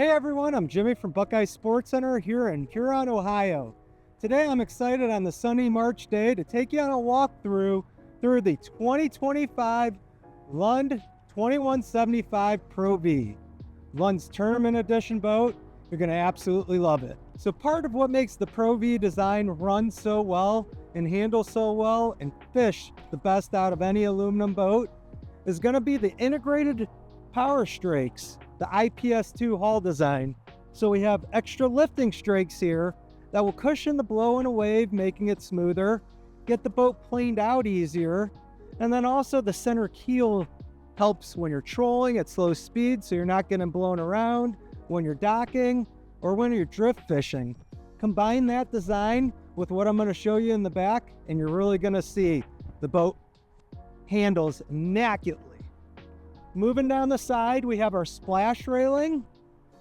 Hey everyone, I'm Jimmy from Buckeye Sports Center here in Huron, Ohio. Today I'm excited on the sunny March day to take you on a walkthrough through the 2025 Lund 2175 Pro V. Lund's Tournament Edition boat. You're going to absolutely love it. So part of what makes the Pro V design run so well and handle so well and fish the best out of any aluminum boat is going to be the integrated power strakes, the IPS2 hull design. So we have extra lifting strakes here that will cushion the blow in a wave, making it smoother, get the boat planed out easier, and then also the center keel helps when you're trolling at slow speed so you're not getting blown around when you're docking or when you're drift fishing. Combine that design with what I'm going to show you in the back and you're really going to see the boat handles immaculately. Moving down the side, we have our splash railing.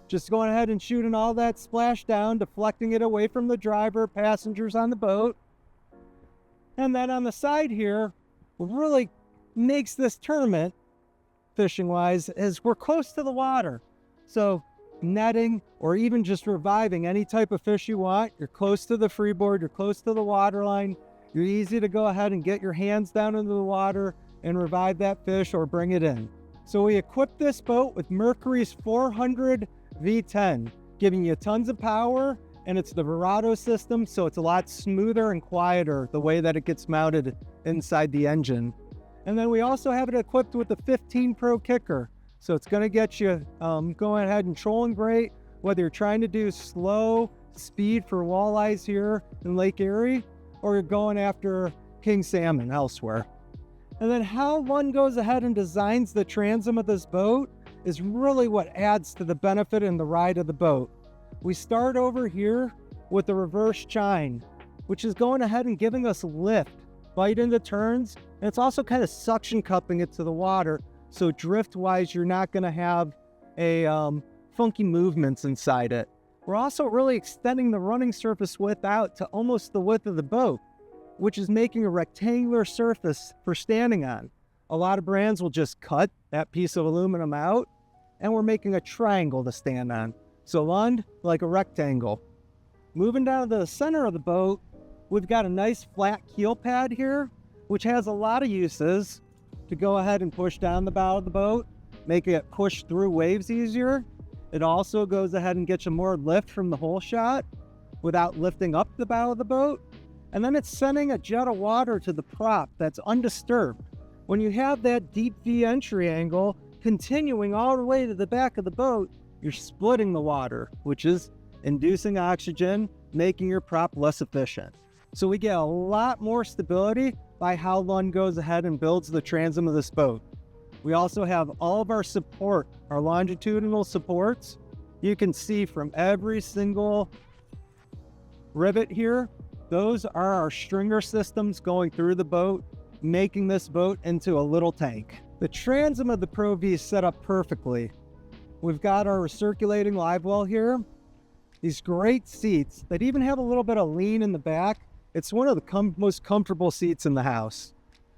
Just going ahead and shooting all that splash down, deflecting it away from the driver, passengers on the boat. And then on the side here, what really makes this tournament, fishing-wise, is we're close to the water. So netting or even just reviving any type of fish you want, you're close to the freeboard, you're close to the water line. You're easy to go ahead and get your hands down into the water and revive that fish or bring it in. So we equipped this boat with Mercury's 400 V10, giving you tons of power, and it's the Verado system, so it's a lot smoother and quieter the way that it gets mounted inside the engine. And then we also have it equipped with the 15 Pro kicker, so it's going to get you going ahead and trolling great, whether you're trying to do slow speed for walleyes here in Lake Erie, or you're going after king salmon elsewhere. And then how one goes ahead and designs the transom of this boat is really what adds to the benefit and the ride of the boat. We start over here with the reverse chine, which is going ahead and giving us lift, bite into turns, and it's also kind of suction cupping it to the water, so drift-wise you're not going to have a funky movements inside it. We're also really extending the running surface width out to almost the width of the boat, which is making a rectangular surface for standing on. A lot of brands will just cut that piece of aluminum out, and we're making a triangle to stand on. So Lund, like a rectangle. Moving down to the center of the boat, we've got a nice flat keel pad here, which has a lot of uses to go ahead and push down the bow of the boat, making it push through waves easier. It also goes ahead and gets you more lift from the hole shot without lifting up the bow of the boat. And then it's sending a jet of water to the prop that's undisturbed. When you have that deep V entry angle continuing all the way to the back of the boat, you're splitting the water, which is inducing oxygen, making your prop less efficient. So we get a lot more stability by how Lund goes ahead and builds the transom of this boat. We also have all of our support, our longitudinal supports. You can see from every single rivet here, those are our stringer systems going through the boat, making this boat into a little tank. The transom of the Pro V is set up perfectly. We've got our recirculating live well here. These great seats that even have a little bit of lean in the back. It's one of the most comfortable seats in the house.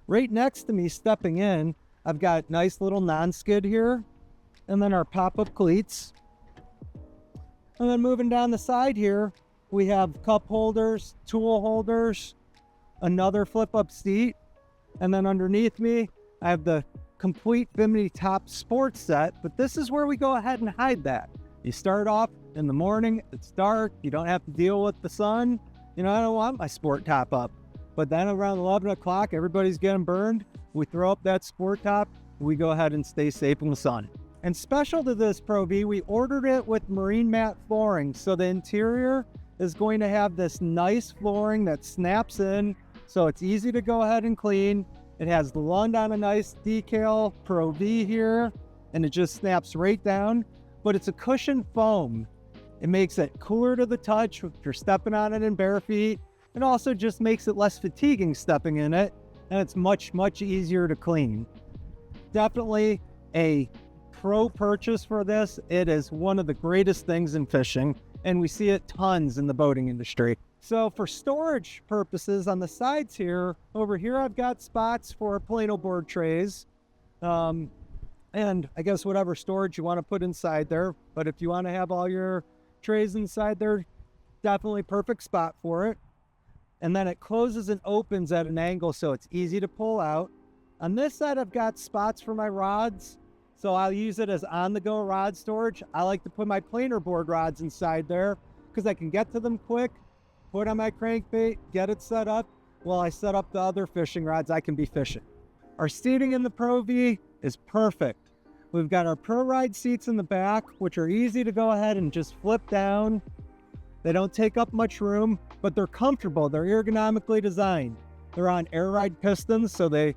Right next to me, stepping in, I've got nice little non-skid here, and then our pop-up cleats. And then moving down the side here, we have cup holders, tool holders, another flip-up seat, and then underneath me, I have the complete Bimini Top Sports set, but this is where we go ahead and hide that. You start off in the morning, it's dark, you don't have to deal with the sun. You know, I don't want my sport top up. But then around 11 o'clock, everybody's getting burned. We throw up that sport top, we go ahead and stay safe in the sun. And special to this Pro V, we ordered it with marine mat flooring, so the interior is going to have this nice flooring that snaps in, so it's easy to go ahead and clean. It has the Lund on a nice decal Pro V here, and it just snaps right down, but it's a cushioned foam. It makes it cooler to the touch if you're stepping on it in bare feet. It also just makes it less fatiguing stepping in it, and it's much, much easier to clean. Definitely a pro purchase for this. It is one of the greatest things in fishing, and we see it tons in the boating industry. So for storage purposes on the sides here, over here I've got spots for Plano board trays. and I guess whatever storage you want to put inside there. But if you want to have all your trays inside there, definitely perfect spot for it. And then it closes and opens at an angle so it's easy to pull out. On this side, I've got spots for my rods, so I'll use it as on-the-go rod storage. I like to put my planer board rods inside there because I can get to them quick, put on my crankbait, get it set up. While I set up the other fishing rods, I can be fishing. Our seating in the Pro V is perfect. We've got our Pro Ride seats in the back, which are easy to go ahead and just flip down. They don't take up much room, but they're comfortable. They're ergonomically designed. They're on air ride pistons, so they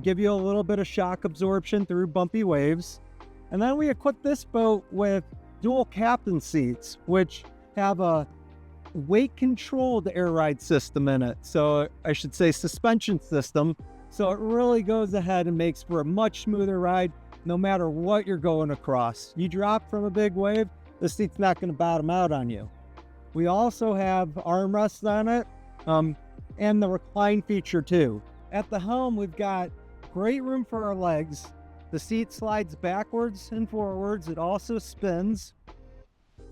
give you a little bit of shock absorption through bumpy waves. And then we equip this boat with dual captain seats, which have a weight controlled air ride system in it. So I should say suspension system. So it really goes ahead and makes for a much smoother ride no matter what you're going across. You drop from a big wave, the seat's not going to bottom out on you. We also have armrests on it and the recline feature too. At the helm, we've got great room for our legs. The seat slides backwards and forwards. It also spins.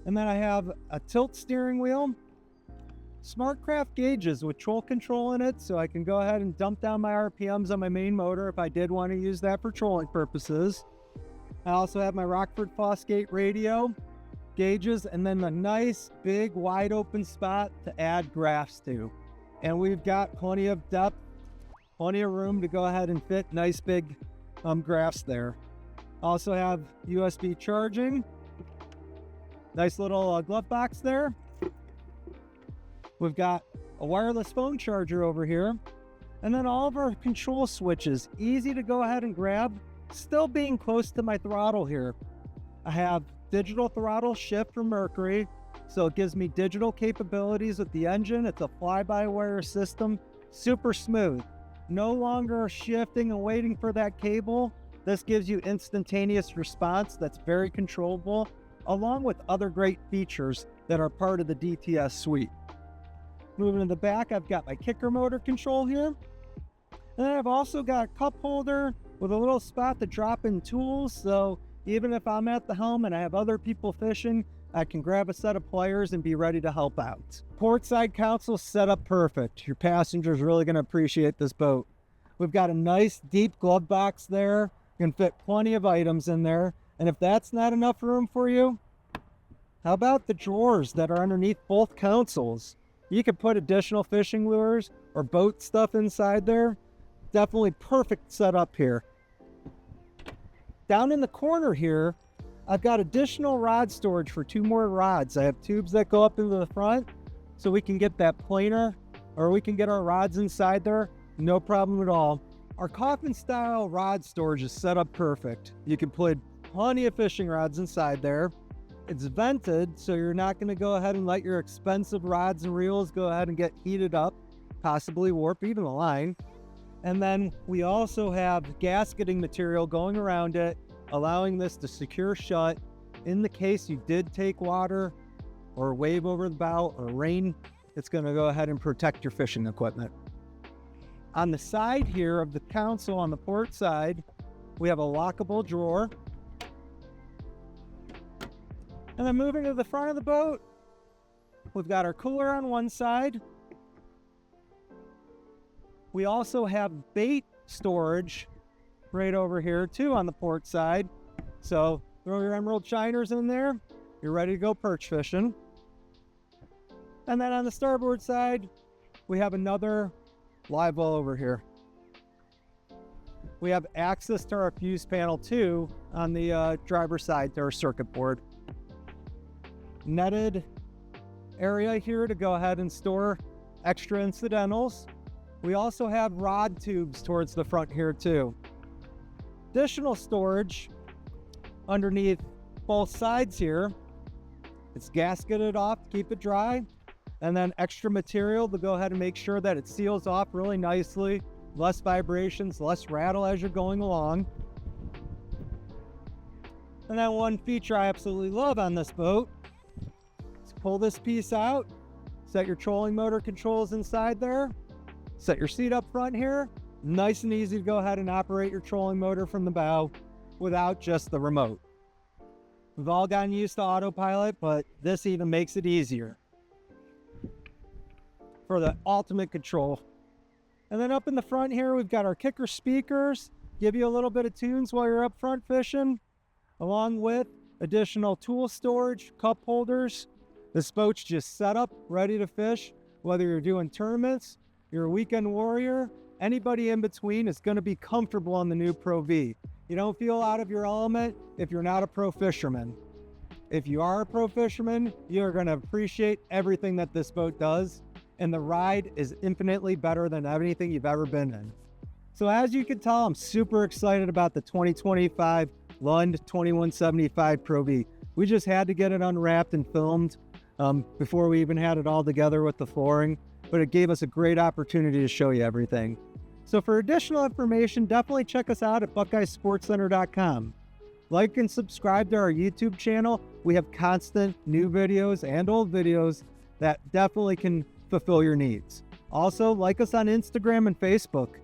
And then I have a tilt steering wheel, SmartCraft gauges with troll control in it, so I can go ahead and dump down my RPMs on my main motor if I did want to use that for trolling purposes. I also have my Rockford Fosgate radio, gauges, and then the nice big wide open spot to add graphs to. And we've got plenty of depth, plenty of room to go ahead and fit nice big graphs there. Also have USB charging, nice little glove box there. We've got a wireless phone charger over here, and then all of our control switches, easy to go ahead and grab, still being close to my throttle here. I have digital throttle shift from Mercury, so it gives me digital capabilities with the engine. It's a fly-by-wire system, super smooth. No longer shifting and waiting for that cable. This gives you instantaneous response that's very controllable, along with other great features that are part of the DTS suite. Moving to the back, I've got my kicker motor control here. And then I've also got a cup holder with a little spot to drop in tools. So even if I'm at the helm and I have other people fishing, I can grab a set of pliers and be ready to help out. Port side console set up perfect. Your passenger's really going to appreciate this boat. We've got a nice deep glove box there. You can fit plenty of items in there. And if that's not enough room for you, how about the drawers that are underneath both consoles? You could put additional fishing lures or boat stuff inside there. Definitely perfect setup here. Down in the corner here, I've got additional rod storage for 2 more rods. I have tubes that go up into the front so we can get that planer, or we can get our rods inside there. No problem at all. Our coffin style rod storage is set up perfect. You can put plenty of fishing rods inside there. It's vented, so you're not going to go ahead and let your expensive rods and reels go ahead and get heated up, possibly warp even the line. And then we also have gasketing material going around it, allowing this to secure shut in the case you did take water or wave over the bow or rain. It's going to go ahead and protect your fishing equipment. On the side here of the console on the port side, we have a lockable drawer. And then moving to the front of the boat, we've got our cooler on one side. We also have bait storage right over here too on the port side. So throw your emerald shiners in there, you're ready to go perch fishing. And then on the starboard side, we have another live well over here. We have access to our fuse panel too on the driver's side to our circuit board. Netted area here to go ahead and store extra incidentals. We also have rod tubes towards the front here too. Additional storage underneath both sides here. It's gasketed off to keep it dry, and then extra material to go ahead and make sure that it seals off really nicely. Less vibrations, less rattle as you're going along. And then one feature I absolutely love on this boat, pull this piece out, set your trolling motor controls inside there, set your seat up front here. Nice and easy to go ahead and operate your trolling motor from the bow without just the remote. We've all gotten used to autopilot, but this even makes it easier for the ultimate control. And then up in the front here, we've got our kicker speakers, give you a little bit of tunes while you're up front fishing, along with additional tool storage, cup holders. This boat's just set up, ready to fish. Whether you're doing tournaments, you're a weekend warrior, anybody in between is going to be comfortable on the new Pro V. You don't feel out of your element if you're not a pro fisherman. If you are a pro fisherman, you're going to appreciate everything that this boat does, and the ride is infinitely better than anything you've ever been in. So as you can tell, I'm super excited about the 2025 Lund 2175 Pro V. We just had to get it unwrapped and filmed before we even had it all together with the flooring, but it gave us a great opportunity to show you everything. So for additional information, definitely check us out at buckeyesportscenter.com. Like and subscribe to our YouTube channel. We have constant new videos and old videos that definitely can fulfill your needs. Also, like us on Instagram and Facebook.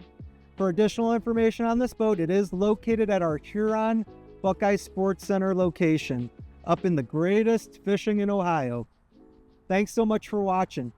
For additional information on this boat, it is located at our Huron Buckeye Sports Center location, up in the greatest fishing in Ohio. Thanks so much for watching.